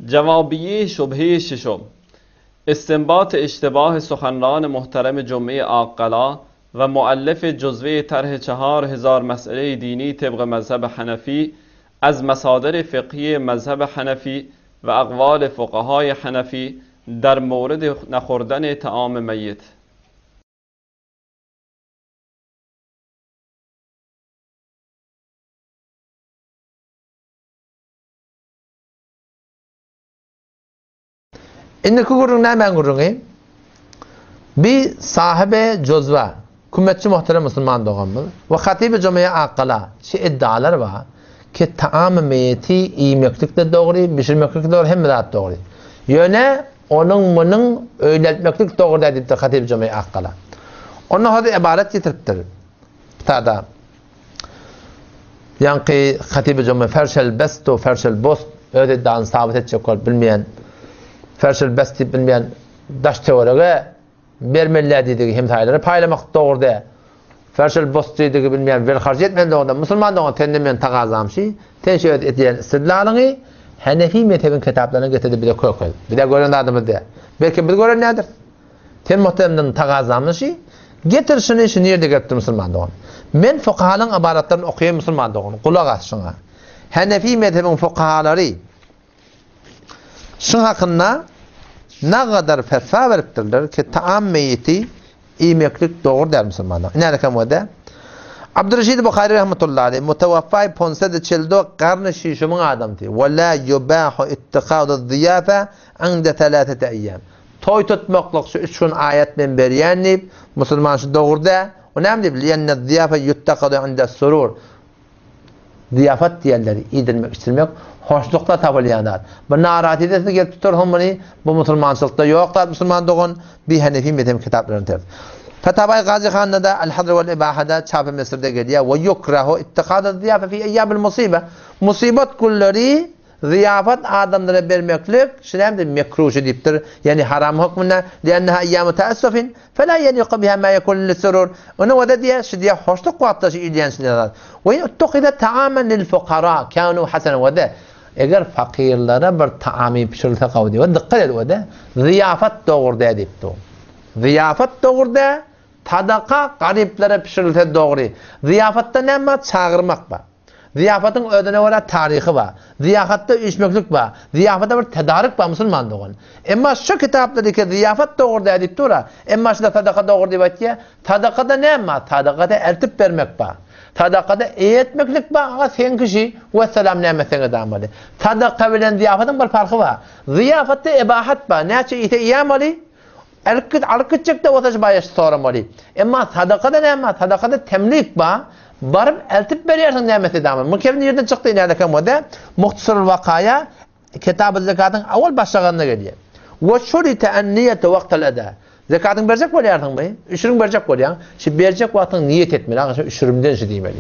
جوابیه شبهه ششم، استنباط اشتباه سخنران محترم جمعه عاقلا و مؤلف جزوه طرح 4000 مسئله دینی طبق مذهب حنفی از مصادر فقهی مذهب حنفی و اقوال فقهای حنفی در مورد نخوردن طعام میت. İndi gurrun ne ben gurrun bir sahibi cozva kümmetçi muhterem Müslüman doğanmız ve hatibi camiye akala şu iddialar var ki taam meyeti yemeklikte doğru, pişirmeklikte doğru hem rahat doğru. Yöne onun bunun öyletmeklik doğru deyip de hatibi camiye akala. Onun hadi ibaret getiriptir. Tada yani hatibi camiye ferşel besto ferşel bost öyle dan sabit edecek ol bilmeyen ferşel besti bilmeyen daş teoriye vermeliler dediği hemtayları paylamak doğru de. Ferşel bost dediği bilmeyen ver harcı etmeyen doğru da. Müslüman doğru tendemen tağazam şey. Tenşi ediyen istidlalını Hanefi mezhebin kitaplarına getirdi bir de koy. Bir de gören adamı de. Belki bir gören nedir? Ten muhtemelen tağazamlı şey. Getir şunu işi nerede getirdi Müslüman doğru. Men fukahalın ibaratlarını okuyayım Müslüman doğru. Kulak as şuna. Hanefi mezhebin fukahaları şun hakkında ne kadar fetva veriptirler ki taam meyiti yemeklik doğru der Müslümanlar. Ne rakam o da? Abdurreşid Bukhari rahmetullahi aleyh mutavaffay 542 qarn şişimin adamdı. Ve la yubahu ittikadu ziyafe inde 3 eyyam. Toy tutmaklık şu 3 gün ayetmen beryenip Müslüman şu doğru da. O ne deyip? Liyenne ziyafe yuttakadu inde surur. Ziyafet diyenleri idirmek, istirmek hoşlukla tabalayanlar. Bu narahatiyetini gelip tutar homini bu Müslümançılıkta yoklar. Müslüman doğun bir Hanefi mezhebi kitaplarını ter. Fetavai Gazi Khan'da da El-Hadr vel-İbaha'da Çap-ı Mısır'da geliyor. Ve yukrahu ittikadu ziyafe fi eyyâbil musibe. Musibet kulları ziyafet adamlara vermeklik şöyle mekruh ediptir. Yani haram hükmüne liannaha eyyâmu teessufin fela yeniqu biha ma yekun lis-surur. Onu vada diye şidiye hoşluk vattaşı ilgilensinler. Ve ittikada ta'amen lil-fuqara kanu hasan vada. Eğer fakirlere bir taami pişirilse kavdi ve dikkat et vada ziyafet doğru edipti. Ziyafet doğru da tadaka gariplere pişirilse doğru. Ziyafette ne var? Çağırmak var. Ziyafetin ödene var tarihi var. Ziyafette içmeklik var. Ziyafette bir tedarik var Müslüman doğun. Ama şu kitapta ki ziyafet doğru da edip dura. Ama şu da tadaka doğru deyip ki tadakada ne var? Tadakada eltip vermek var. Tadakada etmeklik var. Sen kişi ve selam nimetine edameli. Tadaka bilen ziyafetin bir farkı var. Ziyafette ibahat var. Ne için ite iyameli? Alkıtçıkta otaş bayaş soramalı. Ama sadakada ne ama? Sadakada temlik var. Varıp eltip veriyorsun nimeti damı. Mükemmel yerden çıktı nerede kamuda? Muhtasarul Vakaya Kitab-ı Zekatın avval başlığına geliyor. Ve şurite en niyete vaktel eda. Zekatın verecek oluyorsun bey. Üşürün verecek oluyorsun. Şimdi verecek vaktin niyet etmeli. Arkadaşlar üşürümden şey diyemeli.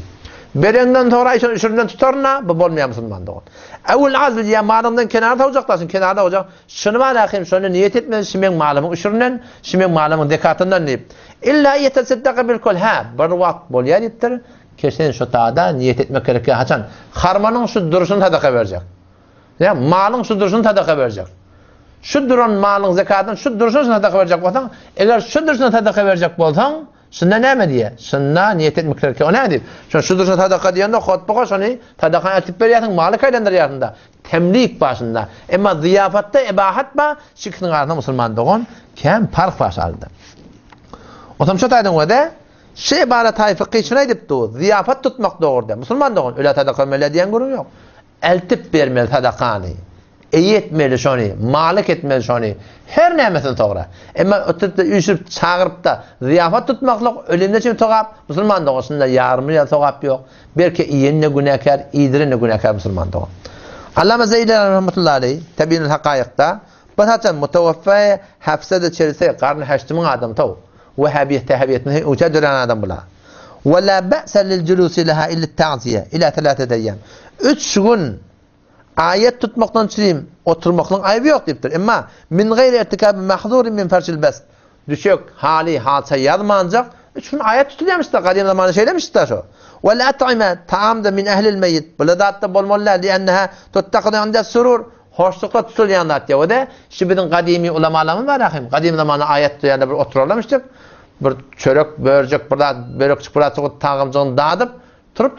Berenden sonra işin üşürümden tutarına bu olmayan Müslüman doğun. Evvel azl ya malından kenarda olacaklasın. Kenarda olacak. Şunu var akım şunu niyet etmeli. Şimdi malımın üşüründen, şimdi malımın zekatından neyip. İlla yeteseddaka bil kol ha. Bir vakt bol yediptir. Kesin şu taada niyet etmek gerekiyor. Haçan harmanın şu duruşunu sadaka verecek. Ya malın şu duruşunu sadaka verecek. Şu duran malın zekatın şu duruşunu sadaka verecek olsan, eğer şu duruşunu sadaka verecek olsan, şunda ne diye? Şunda niyet etmek gerekiyor. O ne deyip? Şu duruşunu sadaka diyende hutbaka şunu sadaka etip veriyorsun, malı kaydandırıyorsun da. Temlik başında. Ama ziyafette ibahat var, şıkkının ardında Müslüman doğun, kem park başardı. O zaman şu taydın o da şey ibaret hayfıkı şuna edip doğu. Ziyafet tutmak doğru da. Müslüman doğun. Öyle sadaka vermeli diyen görün yok. Eltip vermeli sadakanı. İyi etmeli şunu. Malik etmeli şunu. Her nemesini doğru. Ama ötüp de üşüp çağırıp da ziyafet tutmaklık ölümde için toğap. Müslüman doğun. Şunda yarımı ya toğap yok. Belki iyiyin ne günahkar, iyidirin ne günahkar Müslüman doğun. Allame Zeyden rahmetullahi aleyh Tebinül Hakayık'ta basaten mutevaffe hafsede çerise karnı haştımın adam tavu. Vehhabiyet tehabiyetini uçadıran adam bula. Ve la ba'sa lil culusi laha illa ta'ziye ila 3 eyyam. 3 gün ayet tutmaktan çireyim, oturmaktan ayıbı yok deyiptir. Ama min gayri irtikab mahzurin min ferşil best. Düşük hali hadise yazmayacak. 3 gün ayet tutuluyormuş da kadim zamanı şeylemiş de şu. Ve la at'ime ta'am da min ehlil meyyit. Buladatta bolmalılar liannaha tuttakıdı inde surur. hoşlukla tutulyanlar diye. O da işte bizim kadimi ulamalarımız var akım. Kadim zamanı ayet yani bir oturulamıştık. Bir çörek, börcek, börek burada tağımcığını dağıtıp Türk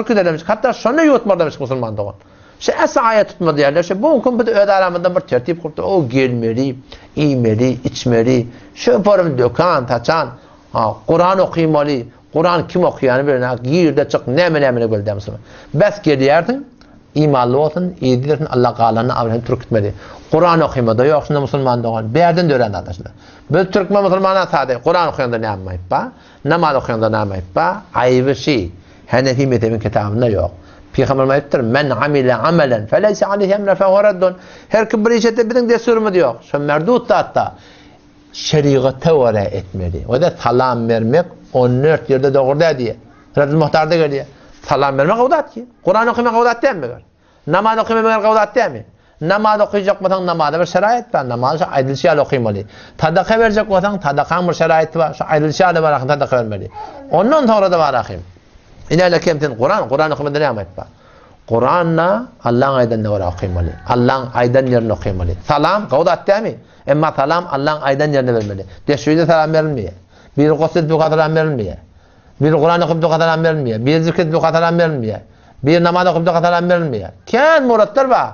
demiş. Hatta şunu yutmadımış Müslüman doğan. Şey esa ayet tutmadı yerler. Şey bu hüküm bir de öde aramında bir tertip kurdu. O gelmeli, iymeli, içmeli. Şu form dökan, taçan. Kur'an okuymalı. Kur'an kim okuyanı birine girde çık ne böyle demişsin. Bes geliyerdin. İmanlı olsun, iyi dilirsin, Allah Teala'nın avını Türk etmeli. Kur'an okuymadı, yok şimdi Müslüman doğan. Bir yerden de öğrendi arkadaşlar. Biz Türkmen Müslümanlar sadece Kur'an okuyanda ne yapmayıp ba, namaz okuyanda ne yapmayıp ba, ayrı şey. Hanefi mezhebin kitabında yok. Peygamber ayettir, men amile amelen feleyse aleyhi emre fehureddun. Her kim bir işette bizim desurumu diyor. Şu merdut da hatta şeriate vara etmeli. O da salam vermek 14 yerde doğru diye. Radül Muhtar'da geliyor. Salam vermek kavdat ki. Kur'an okumak kavdat değil mi? Namaz okumak kavdat değil mi? Namaz okuyacak mısın namazda bir şerait var. Namaz aydıl şeyle okuymalı. Tadaka verecek mısın tadaka bir şerait var. Şu aydıl şeyle var. Tadaka vermeli. Ondan sonra da var akım. İnayla kemtin Kur'an okumada ne yapmak var? Kur'an'la Allah'ın aydanını var okuymalı. Allah'ın aydan yerini okuymalı. Salam kavdat değil mi? Ama salam Allah'ın aydan yerini vermeli. Deşvide salam verilmiyor. Bir gusül bu kadar verilmiyor. Bir Kur'an okuyup bu kadar verilmiyor. Bir zikret bu kadar verilmiyor. Bir namaz okuyup bu kadar verilmiyor. Ken muratlar var.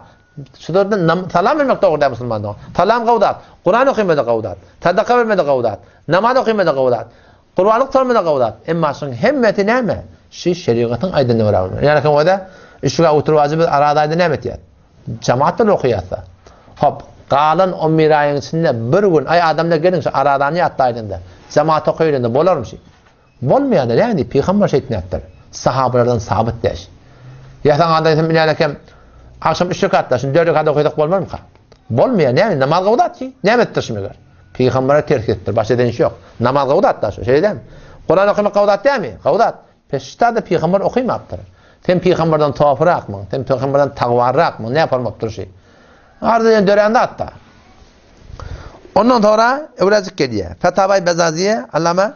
Şurada salam vermek doğru değil Müslümanlar. Salam kavdat. Kur'an okuymadı kavdat. Sadaka vermedi kavdat. Namaz okuymadı kavdat. Kur'anlık sormadı kavdat. Ama şun hemmeti ne mi? Şeriatın aydınlığı var. Yani ki o da işe oturvacı bir aradaydı ne mi diye. Cemaatle okuyatsa. Hop. Kalan 11 ayın içinde bir gün ay adamda gelin şu aradan yattaydığında. Cemaat okuyduğunda bolar mı şey? Bolmayan da yani Peygamber şeytnettir. Sahabelerden sabit deş. Yatan adayım bilaleken akşam 3 rekatta şimdi 4 rekat okuyacak bolmaz mı? Bolmayan yani namaz kavdat ki. Ne ettir şimdi? Peygamber'e terk ettir. Başka eden şey yok. Namaz kavdat da şu şey değil mi? Kur'an okumak kavdat değil mi? Kavdat. Peşte Peygamber okuymaktır. Sen Peygamberden tuhafırak mı? Sen Peygamberden tağvarrak mı? Ne yapamaktır şey? Ardından dörende hatta. Ondan sonra Evrazik geliyor. Fetavai Bezaziye Allame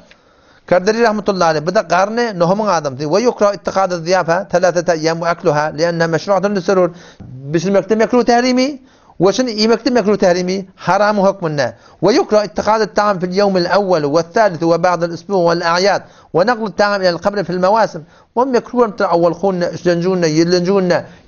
Karderi rahmetullahi aleyh. Bu da karne Nuhum'un adamı. Ve yukra ittikad-ı ziyafe telatete eyyam ve akluha lienne meşru'atun lisurur. Bisilmekte mekruh tehrimi ve şimdi yemekte mekruh tehrimi haramı hükmünne. Ve yukra ittikad-ı ta'am fil yevmil evvel ve thalithu ve ba'dal isbu vel a'yad ve naqlu ta'am ilal kabri fil mevasim. Ve mekruhun avval khunne, işlencunne,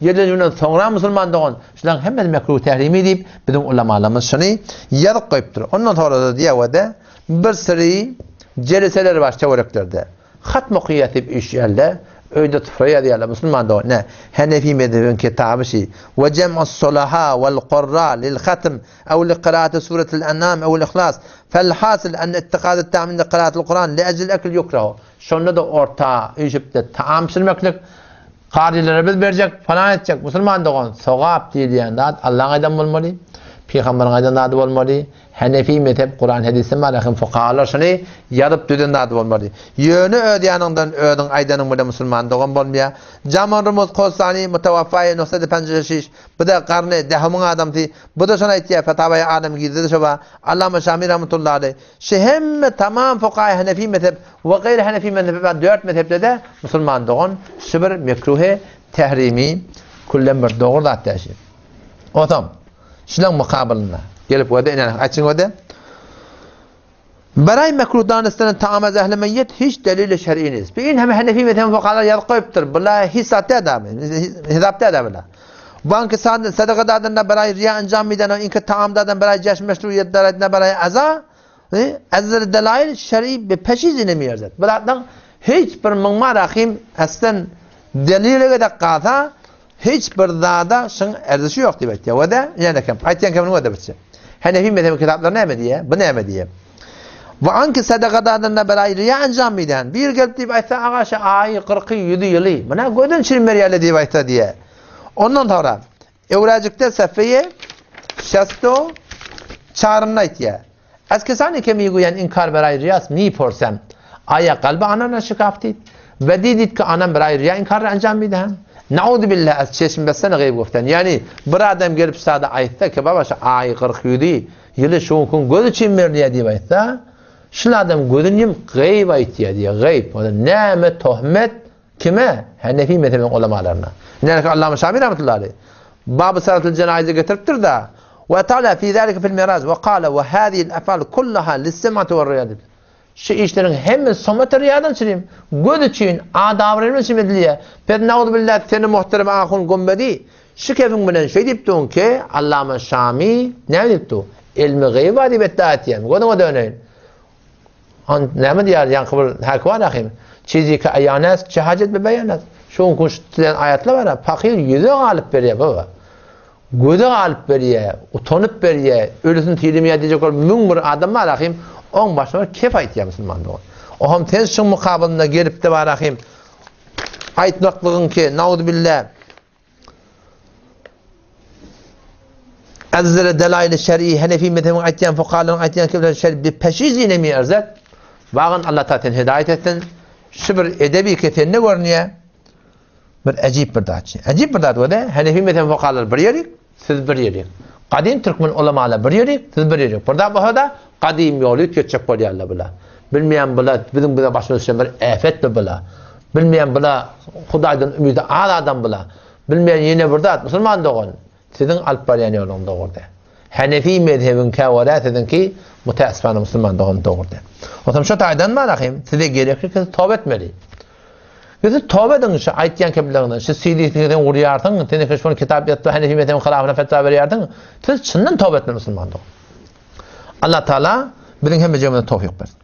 yedlencunne sonra Müslüman doğun. Şundan hemen mekruh tehrimi deyip bizim ulamalarımız şunu yazıp koyuptur. Ondan sonra da diye ve de bir sürü celiseler var çevrelerde. Hatm okuyatip iş elde öyle tufraya diyorlar Müslüman da ne Hanefi mezhebin kitabı şey ve cem'us sulaha vel qurra lil hatm ev li qiraati suretul en'am ev ihlas fel hasil en ittikad ta'min li qiraatil Kur'an li ajli akl yukrahu. Şunda da orta Eyüp'te taam pişirmeklik qarilere biz verecek falan edecek Müslüman da sevap diyen de Allah'ın aydan olmalı. Peygamber'in aydan adı olmalı. Hanefi mezhep Kur'an hadisi malakın fuqahalar şunu yarıp düdün adı olmalı. Yönü ödeyanından ödün aydanın burada Müslüman doğan olmaya. Camarımız Kosani mutavaffai 956. Bu da karne dehamın adamdı. Bu da sana ihtiyaç fetavaya adam girdi de şova. Allame Şamil rahmetullahi aleyh. Şehemme tamam fuqaha Hanefi mezhep ve gayri Hanefi mezhep 4 mezhepte de Müslüman doğan. Şibir mekruhe tehrimi kullen bir doğru da ateşi. O tamam. Şulan mukabilinde. Gelip o da inan açın o da. Beray mekruh danıştığının taamaz ehl-i meyyit hiç delil-i şer'iniz. Bir in hem Hanefi mezhebin fuqahalar yazı koyuptur. Bula hisatte adamı. Hizapte adamı. Banki sadaka dadında beray riya anjam miden o inki taamdadan beray ceş meşruiyet daradına beray aza. Azır delail şer'i bir peşizine mi yerzet? Bulardan hiç bir mıngma rahim aslen delile de qata hiç bir dağda şun erzişi yok diye ya. O da yani kem. Aytiyan kemin o da bitse. Hanefi mezhebi kitaplar ne mi diye? Bu ne mi diye? Ve anki sadakadan da beray riya anjam miden. Bir gelip diye ayta ağaşa ayı 47 yılı. Buna gödün çirmer yerle diye ayta diye. Ondan sonra Evracık'ta sefeye şasto çağrına itiye. Eskesani kemi guyan inkar beray riyas mi porsam. Aya kalbi anana şikafti. Ve didit ki anam beray riya inkar anjam miden. Naudu billah az çeşim besene gayb goftan. Yani bir adam gelip sada aytta ki baba şu ayı 47 yılı şu kun gözü çimmer diye aytta. Şu adam gözünüm gayb aytiye diye gayb. O da neme tohmet kime? Hanefi mezhebin ulemalarına. Yani Allame Şamil rahmetullahi aleyh. باب صلاة الجنائز getiripdir da. Ve Teala fi zalika fil miraz ve kâle ve hâzihil ef'al kullaha lissem'ati ve riyadati. Şu işlerin hem somat riyadan çirim. Göz için adamların için ediliye. Ped nauzu billah seni muhterem ahun gumbedi. Şu kefin bilen şey diptun ki Allame Şami ne diptu? İlmi gıyba dip ettiatiyen. Gödün döneyin. Ne mi diyar yankıbır hakvan ahim. Çizi ki ayanas şehadet be beyanat. Şun kuştulan ayetler var. Fakir yüzü galip veriyor baba. Göde galip veriyor. Utanıp veriyor. Ölüsün tilimiye diyecek olan mümbür adamlar ahim. On başına kefayet ya Müslüman doğru. O ham tensin mukabalında gelip de var ahim. Aytmaklığın ki nauzu billah. Azzere delail-i şer'i Hanefi mezhebinin aytyan fuqahaların aytyan kibler şer'i bir peşizine mi erzat? Bağın Allah Teala'nın hidayet etsin. Şu bir edebi kefen ne görünüyor? Bir acip bir dağıtçı. Acip bir dağıtçı o da Hanefi mezhebinin fuqahaları bir yerik, siz bir yerik. Kadim Türkmen ulamalar bir yerik, siz bir yerik. Burada bu da kadim yolu geçecek bolyarlar bula. Bilmeyen bula, bizim buna başımızda bir afet mi bula? Bilmeyen bula, Hudaydan ümidi adam bula. Bilmeyen yine burada Müslüman doğun. Sizin alıp barayan yolunda orada. Hanefi mezhebin kavara sizin ki mutasifane Müslüman doğun orada. O zaman şu taydan malakayım, size gerekli ki tövbe etmeli. Siz tövbe edin şu aytyan kebirlerine, şu CD'den uğrayardın, seni keşfon kitap yattı, Hanefi mezhebin khilafına fetva veriyordun. Siz çından tövbe etmeli Müslüman doğun. Allah Teala bizim hem cemine tevfik versin.